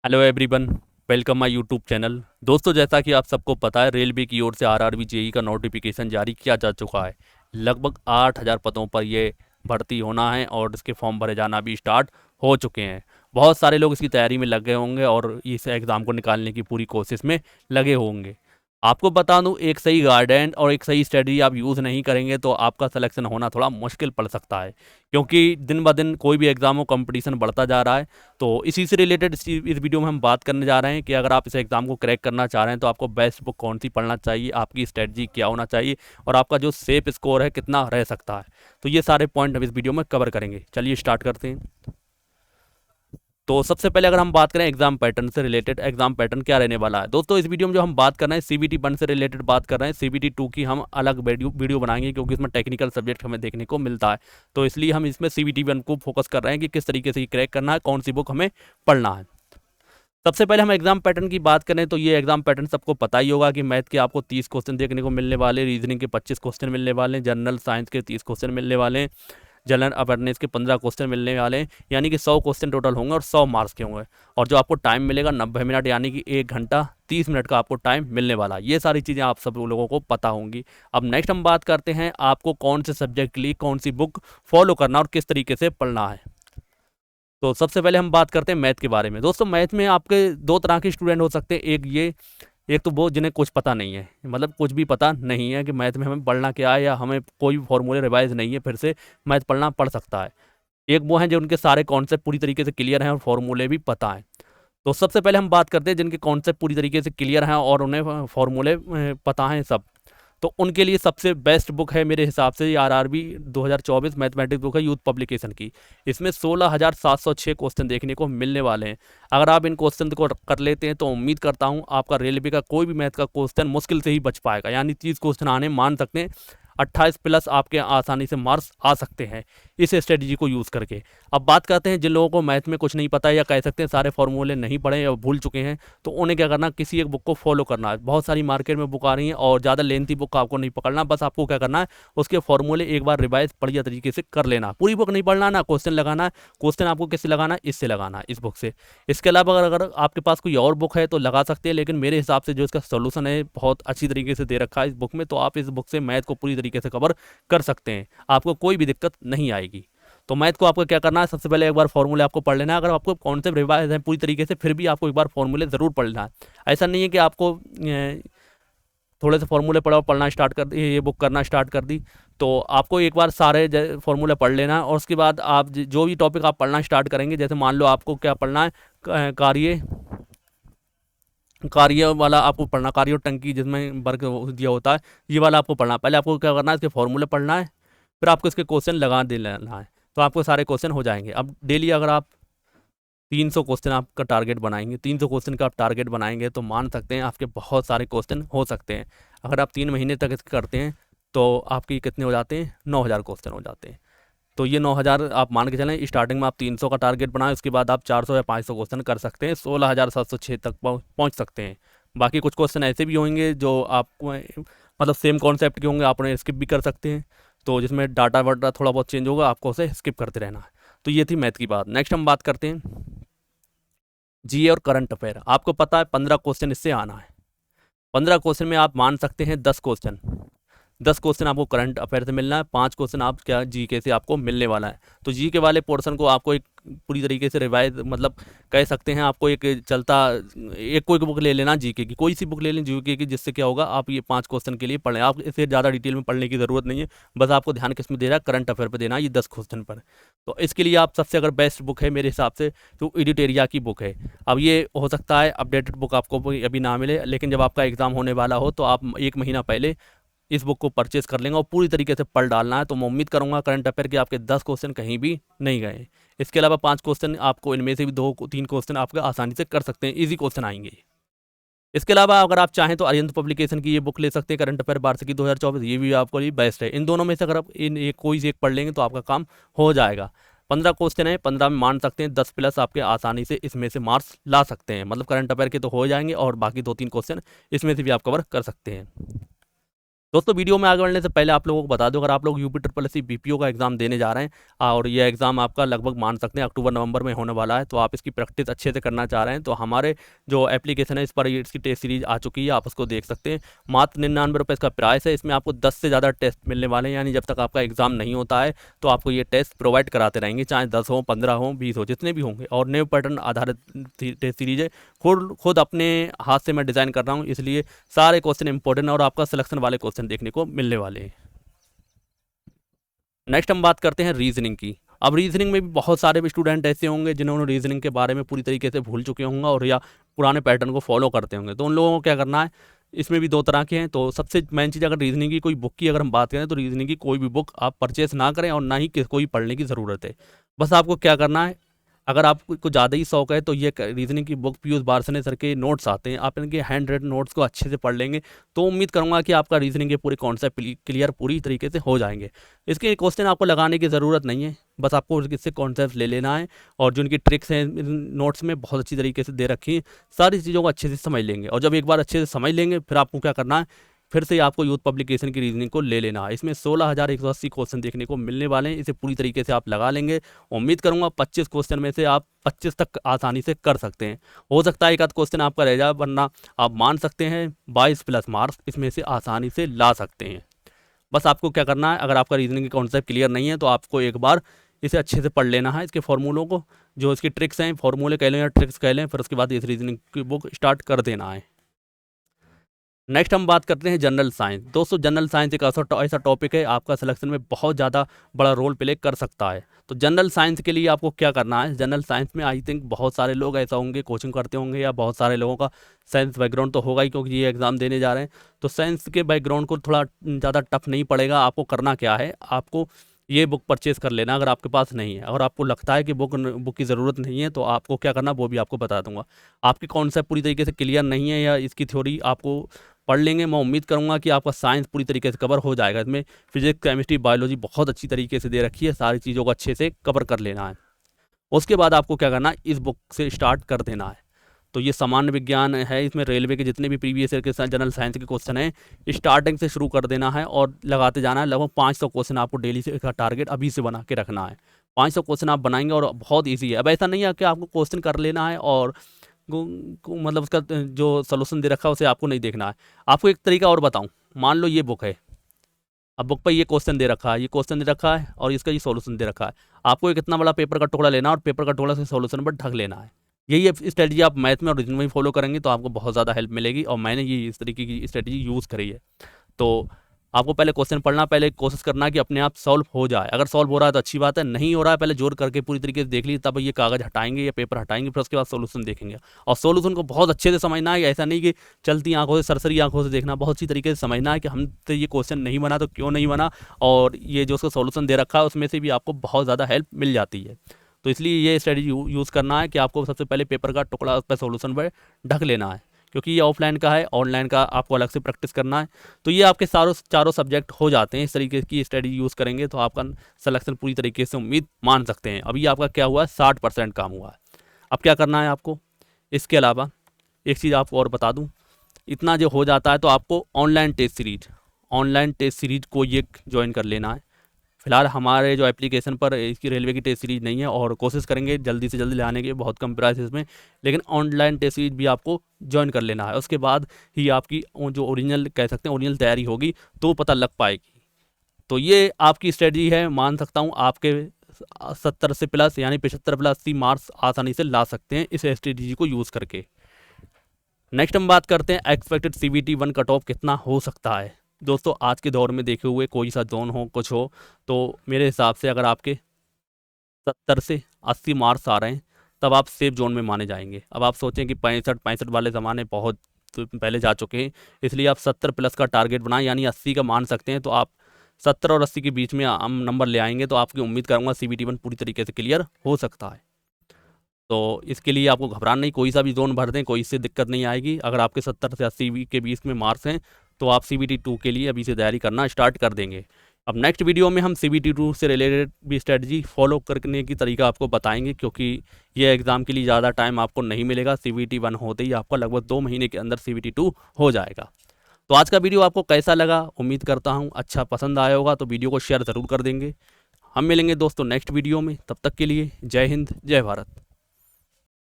Hello everyone, welcome my YouTube channel. दोस्तों, जैसा कि आप सबको पता है, रेलवे की ओर से आरआरबी जेई का नोटिफिकेशन जारी किया जा चुका है। लगभग 8,000 पदों पर ये भर्ती होना है और इसके फॉर्म भरे जाना भी स्टार्ट हो चुके हैं। बहुत सारे लोग इसकी तैयारी में लगे होंगे और इस एग्ज़ाम को निकालने की पूरी कोशिश में लगे होंगे। आपको बता दूं, एक सही गाइडेंस और एक सही स्ट्रेटजी आप यूज़ नहीं करेंगे तो आपका सिलेक्शन होना थोड़ा मुश्किल पड़ सकता है, क्योंकि दिन ब दिन कोई भी एग्ज़ाम हो कंपटीशन बढ़ता जा रहा है। तो इसी से रिलेटेड इस वीडियो में हम बात करने जा रहे हैं कि अगर आप इस एग्ज़ाम को क्रैक करना चाह रहे हैं तो आपको बेस्ट बुक कौन सी पढ़ना चाहिए, आपकी स्ट्रेटजी क्या होना चाहिए और आपका जो सेफ स्कोर है कितना रह सकता है। तो ये सारे पॉइंट हम इस वीडियो में कवर करेंगे। चलिए स्टार्ट करते हैं। तो सबसे पहले अगर हम बात करें एग्जाम पैटर्न से रिलेटेड, एग्जाम पैटर्न क्या रहने वाला है दोस्तों। इस वीडियो में जो हम बात कर रहे हैं सीबीटी 1 से रिलेटेड बात कर रहे हैं। सीबीटी 2 की हम अलग वीडियो बनाएंगे, क्योंकि इसमें टेक्निकल सब्जेक्ट हमें देखने को मिलता है। तो इसलिए हम इसमें सीबीटी 1 को फोकस कर रहे हैं कि किस तरीके से क्रैक करना है, कौन सी बुक हमें पढ़ना है। सबसे पहले हम एग्जाम पैटर्न की बात करें तो ये एग्जाम पैटर्न सबको पता ही होगा कि मैथ के आपको 30 क्वेश्चन देखने को मिलने वाले, रीजनिंग के 25 क्वेश्चन मिलने वाले, जनरल साइंस के 30 क्वेश्चन मिलने वाले हैं, जनरल अवेयरनेस के 15 क्वेश्चन मिलने वाले हैं। यानी कि 100 क्वेश्चन टोटल होंगे और 100 मार्क्स के होंगे। और जो आपको टाइम मिलेगा 90 मिनट, यानी कि 1 घंटा 30 मिनट का आपको टाइम मिलने वाला है। ये सारी चीज़ें आप सब लोगों को पता होंगी। अब नेक्स्ट हम बात करते हैं आपको कौन से सब्जेक्ट के लिए कौन सी बुक फॉलो करना और किस तरीके से पढ़ना है। तो सबसे पहले हम बात करते हैं मैथ के बारे में। दोस्तों, मैथ में आपके दो तरह के स्टूडेंट हो सकते हैं। एक तो वो जिन्हें कुछ पता नहीं है, मतलब कुछ भी पता नहीं है कि मैथ में हमें पढ़ना क्या है, या हमें कोई भी फॉर्मूले रिवाइज नहीं है, फिर से मैथ पढ़ना पड़ सकता है। एक वो हैं जो उनके सारे कॉन्सेप्ट पूरी तरीके से क्लियर हैं और फॉर्मूले भी पता हैं। तो सबसे पहले हम बात करते हैं जिनके कॉन्सेप्ट पूरी तरीके से क्लियर हैं और उन्हें फॉर्मूले पता हैं सब। तो उनके लिए सबसे बेस्ट बुक है मेरे हिसाब से आरआरबी 2024 मैथमेटिक्स बुक है, यूथ पब्लिकेशन की। इसमें 16,706 क्वेश्चन देखने को मिलने वाले हैं। अगर आप इन क्वेश्चन को कर लेते हैं तो उम्मीद करता हूं आपका रेलवे का कोई भी मैथ का क्वेश्चन मुश्किल से ही बच पाएगा। यानी 30 क्वेश्चन आने मान सकते हैं, 28 प्लस आपके आसानी से मार्क्स आ सकते हैं इस स्ट्रेटजी को यूज़ करके। अब बात करते हैं जिन लोगों को मैथ में कुछ नहीं पता है, या कह सकते हैं सारे फॉर्मूले नहीं पढ़े या भूल चुके हैं, तो उन्हें क्या करना, किसी एक बुक को फॉलो करना है। बहुत सारी मार्केट में बुक आ रही हैं और ज़्यादा लेंथी बुक आपको नहीं पकड़ना। बस आपको क्या करना है, उसके फॉर्मूले एक बार रिवाइज बढ़िया तरीके से कर लेना। पूरी बुक नहीं पढ़ना ना, क्वेश्चन लगाना है। क्वेश्चन आपको किससे लगाना है, इससे लगाना है, इस बुक से। इसके अलावा अगर आपके पास कोई और बुक है तो लगा सकते हैं, लेकिन मेरे हिसाब से जो इसका सोल्यूशन है बहुत अच्छी तरीके से दे रखा है इस बुक में। तो आप इस बुक से मैथ को पूरी तरीके से कवर कर सकते हैं, आपको कोई भी दिक्कत नहीं आएगी। तो मैथ को आपको क्या करना है, सबसे पहले एक बार फॉर्मूले आपको पढ़ लेना है। अगर आपको कॉन्सेप्ट रिवाइज है पूरी तरीके से, फिर भी आपको एक बार फॉर्मूले ज़रूर पढ़ लेना है। ऐसा नहीं है कि आपको थोड़े से फॉर्मूले पढ़ना स्टार्ट कर दी, ये बुक करना स्टार्ट कर दी, तो आपको एक बार सारे फॉर्मूले पढ़ लेना है। और उसके बाद आप जो भी टॉपिक आप पढ़ना स्टार्ट करेंगे, जैसे मान लो आपको क्या पढ़ना है, कार्य कार्य वाला आपको पढ़ना, कार्य और टंकी जिसमें वर्ग दिया होता है, ये वाला आपको पढ़ना। पहले आपको क्या करना है, इसके फॉर्मूले पढ़ना है, फिर आपको इसके क्वेश्चन लगा दे लेना है, तो आपको सारे क्वेश्चन हो जाएंगे। अब डेली अगर आप 300 क्वेश्चन आपका टारगेट बनाएंगे, 300 क्वेश्चन का आप टारगेट बनाएंगे, तो मान सकते हैं आपके बहुत सारे क्वेश्चन हो सकते हैं। अगर आप 3 महीने तक इसके करते हैं तो आपके कितने हो जाते हैं, 9,000 क्वेश्चन हो जाते हैं। तो ये 9,000 आप मान के चलें। स्टार्टिंग में आप 300 का टारगेट बनाएं, उसके बाद आप 400 या 500 क्वेश्चन कर सकते हैं, 16,706 तक पहुंच सकते हैं। बाकी कुछ क्वेश्चन ऐसे भी होंगे जो आपको मतलब सेम कॉन्सेप्ट के होंगे, आप उन्हें स्किप भी कर सकते हैं। तो जिसमें डाटा वाटा थोड़ा बहुत चेंज होगा, आपको उसे स्किप करते रहना है। तो ये थी मैथ की बात। नेक्स्ट हम बात करते हैं जीए और करंट अफेयर। आपको पता है 15 क्वेश्चन इससे आना है। 15 क्वेश्चन में आप मान सकते हैं 10 क्वेश्चन आपको करंट अफेयर से मिलना है, 5 क्वेश्चन आप क्या जीके से आपको मिलने वाला है। तो जीके वाले पोर्शन को आपको एक पूरी तरीके से रिवाइज, मतलब कह सकते हैं आपको एक चलता एक कोई बुक ले लेना जीके की, कोई सी बुक ले लें जीके की, जिससे क्या होगा आप ये 5 क्वेश्चन के लिए पढ़ें। आप इसे ज़्यादा डिटेल में पढ़ने की ज़रूरत नहीं है, बस आपको ध्यान किस में दे रहा है, करंट अफेयर पर देना है, ये 10 क्वेश्चन पर। तो इसके लिए आप सबसे अगर बेस्ट बुक है मेरे हिसाब से तो एडिटेरिया की बुक है। अब ये हो सकता है अपडेटेड बुक आपको अभी ना मिले, लेकिन जब आपका एग्ज़ाम होने वाला हो तो आप 1 महीना पहले इस बुक को परचेज कर लेंगे और पूरी तरीके से पढ़ डालना है। तो मैं उम्मीद करूंगा करंट अफेयर के आपके 10 क्वेश्चन कहीं भी नहीं गए। इसके अलावा 5 क्वेश्चन आपको इनमें से भी 2-3 क्वेश्चन आपके आसानी से कर सकते हैं, इजी क्वेश्चन आएंगे। इसके अलावा अगर आप चाहें तो अरिहंत पब्लिकेशन की ये बुक ले सकते हैं, करंट अफेयर वार्षिकी 2024, ये भी आपको लिए बेस्ट है। इन दोनों में से अगर आप इन एक कोई से एक पढ़ लेंगे तो आपका काम हो जाएगा। 15 क्वेश्चन है, 15 में मान सकते हैं 10 प्लस आपके आसानी से इसमें से मार्क्स ला सकते हैं। मतलब करंट अफेयर के तो हो जाएंगे और बाकी 2-3 क्वेश्चन इसमें से भी आप कवर कर सकते हैं। दोस्तों वीडियो में आगे बढ़ने से पहले आप लोगों को बता दूं, अगर आप लोग यूपी ट्रिपल एससी बीपीओ का एग्जाम देने जा रहे हैं और ये एग्जाम आपका लगभग मान सकते हैं अक्टूबर नवंबर में होने वाला है, तो आप इसकी प्रैक्टिस अच्छे से करना चाह रहे हैं तो हमारे जो एप्लीकेशन है इस पर इसकी टेस्ट सीरीज आ चुकी है, आप उसको देख सकते हैं। मात्र 99 रुपये इसका प्राइस है। इसमें आपको 10 से ज़्यादा टेस्ट मिलने वाले हैं, यानी जब तक आपका एग्जाम नहीं होता है तो आपको ये टेस्ट प्रोवाइड कराते रहेंगे, चाहे 10 हो, 15 हो, 20 हो, जितने भी होंगे। और न्यू पैटर्न आधारित टेस्ट सीरीज है, खुद अपने हाथ से मैं डिज़ाइन कर रहा हूँ, इसलिए सारे क्वेश्चन इंपॉर्टेंट और आपका सिलेक्शन वाले क्वेश्चन देखने को मिलने वाले हैं। नेक्स्ट हम बात करते हैं रीजनिंग की। अब रीजनिंग में भी बहुत सारे स्टूडेंट ऐसे होंगे जिन्होंने रीजनिंग के बारे में पूरी तरीके से भूल चुके होंगे और या पुराने पैटर्न को फॉलो करते होंगे, तो उन लोगों को क्या करना है, इसमें भी दो तरह के हैं। तो सबसे मेन चीज़, अगर रीजनिंग की कोई बुक की अगर हम बात करें तो रीजनिंग की कोई भी बुक आप परचेस ना करें और ना ही कोई पढ़ने की ज़रूरत है। बस आपको क्या करना है, अगर आपको ज़्यादा ही शौक है तो ये रीजनिंग की बुक पीयूष बारसने सर के नोट्स आते हैं, आप इनके हैंड रिटन नोट्स को अच्छे से पढ़ लेंगे तो उम्मीद करूंगा कि आपका रीजनिंग के पूरे कॉन्सेप्ट क्लियर पूरी तरीके से हो जाएंगे। इसके क्वेश्चन आपको लगाने की ज़रूरत नहीं है, बस आपको इससे कॉन्सेप्ट ले लेना है और जो इनकी ट्रिक्स हैं नोट्स में बहुत अच्छी तरीके से दे रखी हैं, सारी चीज़ों को अच्छे से समझ लेंगे। और जब एक बार अच्छे से समझ लेंगे फिर आपको क्या करना है, फिर से आपको यूथ पब्लिकेशन की रीजनिंग को ले लेना है। इसमें 16,180 क्वेश्चन देखने को मिलने वाले हैं, इसे पूरी तरीके से आप लगा लेंगे। उम्मीद करूंगा 25 क्वेश्चन में से आप 25 तक आसानी से कर सकते हैं। हो सकता है एक आध क्वेश्चन आपका रह जाए, वरना आप मान सकते हैं 22 प्लस मार्क्स इसमें से आसानी से ला सकते हैं। बस आपको क्या करना है, अगर आपका रीजनिंग का कॉन्सेप्ट क्लियर नहीं है तो आपको एक बार इसे अच्छे से पढ़ लेना है, इसके फॉर्मूलों को, जो इसकी ट्रिक्स हैं, फॉर्मूले कह लें या ट्रिक्स कह लें, फिर उसके बाद इस रीजनिंग की बुक स्टार्ट कर देना है। नेक्स्ट हम बात करते हैं जनरल साइंस। दोस्तों जनरल साइंस एक ऐसा टॉपिक है आपका सिलेक्शन में बहुत ज़्यादा बड़ा रोल प्ले कर सकता है। तो जनरल साइंस के लिए आपको क्या करना है, जनरल साइंस में आई थिंक बहुत सारे लोग ऐसा होंगे कोचिंग करते होंगे या बहुत सारे लोगों का साइंस बैकग्राउंड तो होगा ही, क्योंकि ये एग्ज़ाम देने जा रहे हैं। तो साइंस के बैकग्राउंड को थोड़ा ज़्यादा टफ नहीं पड़ेगा। आपको करना क्या है, आपको ये बुक परचेज़ कर लेना अगर आपके पास नहीं है। अगर आपको लगता है कि बुक की ज़रूरत नहीं है तो आपको क्या करना वो भी आपको बता दूंगा। आपकी कॉन्सेप्ट पूरी तरीके से क्लियर नहीं है या इसकी थ्योरी आपको पढ़ लेंगे, मैं उम्मीद करूंगा कि आपका साइंस पूरी तरीके से कवर हो जाएगा। इसमें फिजिक्स, केमिस्ट्री, बायोलॉजी बहुत अच्छी तरीके से दे रखी है, सारी चीज़ों को अच्छे से कवर कर लेना है। उसके बाद आपको क्या करना है, इस बुक से स्टार्ट कर देना है। तो ये सामान्य विज्ञान है, इसमें रेलवे के जितने भी प्रीवियस ईयर के जनरल साइंस के क्वेश्चन हैं स्टार्टिंग से शुरू कर देना है और लगाते जाना है। लगभग 500 क्वेश्चन आपको डेली से का टारगेट अभी से बना के रखना है। 500 क्वेश्चन आप बनाएंगे और बहुत ईजी है। अब ऐसा नहीं है कि आपको क्वेश्चन कर लेना है और मतलब उसका जो सोल्यूशन दे रखा है उसे आपको नहीं देखना है। आपको एक तरीका और बताऊं, मान लो ये बुक है, अब बुक पर ये क्वेश्चन दे रखा है, ये क्वेश्चन दे रखा है और इसका ये सॉल्यूशन दे रखा है। आपको एक इतना बड़ा पेपर का टुकड़ा लेना और पेपर का टुकड़ा से सॉल्यूशन पर ढक लेना है। यही स्ट्रेटजी आप मैथ में और रीजनिंग में फॉलो करेंगे तो आपको बहुत ज़्यादा हेल्प मिलेगी और मैंने ये इस तरीके की स्ट्रेटजी यूज़ करी है। तो आपको पहले क्वेश्चन पढ़ना, पहले कोशिश करना कि अपने आप सॉल्व हो जाए। अगर सॉल्व हो रहा है तो अच्छी बात है, नहीं हो रहा है पहले जोर करके पूरी तरीके से देख लीजिए, तब ये कागज़ हटाएंगे या पेपर हटाएंगे, फिर उसके बाद सोल्यूशन देखेंगे। और सोल्यूशन को बहुत अच्छे से समझना है, ऐसा नहीं कि चलती आंखों से सरसरी आंखों से देखना, बहुत अच्छी तरीके से समझना है कि हमसे ये क्वेश्चन नहीं बना तो क्यों नहीं बना, और ये जो उसका सोल्यूशन दे रखा है उसमें से भी आपको बहुत ज़्यादा हेल्प मिल जाती है। तो इसलिए ये स्ट्रेटजी यूज़ करना है कि आपको सबसे पहले पेपर का टुकड़ा उस पर सोल्यूशन पर ढक लेना है, क्योंकि ये ऑफलाइन का है, ऑनलाइन का आपको अलग से प्रैक्टिस करना है। तो ये आपके चारों सब्जेक्ट हो जाते हैं। इस तरीके की स्ट्रेटजी यूज़ करेंगे तो आपका सिलेक्शन पूरी तरीके से उम्मीद मान सकते हैं। अभी आपका क्या हुआ है, 60% काम हुआ है। अब क्या करना है आपको, इसके अलावा एक चीज़ आपको और बता दूँ, इतना जो हो जाता है तो आपको ऑनलाइन टेस्ट सीरीज को ये ज्वाइन कर लेना है। फिलहाल हमारे जो एप्लीकेशन पर इसकी रेलवे की टेस्ट सीरीज नहीं है और कोशिश करेंगे जल्दी से जल्दी लाने की, बहुत कम प्राइस में, लेकिन ऑनलाइन टेस्ट सीरीज भी आपको ज्वाइन कर लेना है। उसके बाद ही आपकी जो ओरिजिनल कह सकते हैं ओरिजिनल तैयारी होगी तो पता लग पाएगी। तो ये आपकी स्ट्रेटजी है, मान सकता हूँ आपके 70 से प्लस यानी 75 प्लस 80 मार्क्स आसानी से ला सकते हैं इस स्ट्रेटजी को यूज़ करके। नेक्स्ट हम बात करते हैं एक्सपेक्टेड CBT 1 कट ऑफ कितना हो सकता है। दोस्तों आज के दौर में देखे हुए कोई सा जोन हो कुछ हो, तो मेरे हिसाब से अगर आपके 70 से 80 मार्क्स आ रहे हैं तब आप सेफ जोन में माने जाएंगे। अब आप सोचें कि 65 वाले ज़माने बहुत पहले जा चुके हैं, इसलिए आप 70 प्लस का टारगेट बनाएं, यानी 80 का मान सकते हैं। तो आप 70 और 80 के बीच में हम नंबर ले आएंगे तो आपकी उम्मीद करूँगा CBT 1 पूरी तरीके से क्लियर हो सकता है। तो इसके लिए आपको घबराना नहीं, कोई सा भी जोन भर दें, कोई इससे दिक्कत नहीं आएगी। अगर आपके 70 से 80 के बीच में मार्क्स हैं तो आप CBT 2 के लिए अभी से तैयारी करना स्टार्ट कर देंगे। अब नेक्स्ट वीडियो में हम CBT 2 से रिलेटेड भी स्ट्रेटजी फॉलो करने की तरीका आपको बताएंगे, क्योंकि ये एग्ज़ाम के लिए ज़्यादा टाइम आपको नहीं मिलेगा। CBT 1 होते ही आपका लगभग 2 महीने के अंदर CBT 2 हो जाएगा। तो आज का वीडियो आपको कैसा लगा, उम्मीद करता हूँ अच्छा पसंद आया होगा, तो वीडियो को शेयर ज़रूर कर देंगे। हम मिलेंगे दोस्तों नेक्स्ट वीडियो में, तब तक के लिए जय हिंद जय भारत।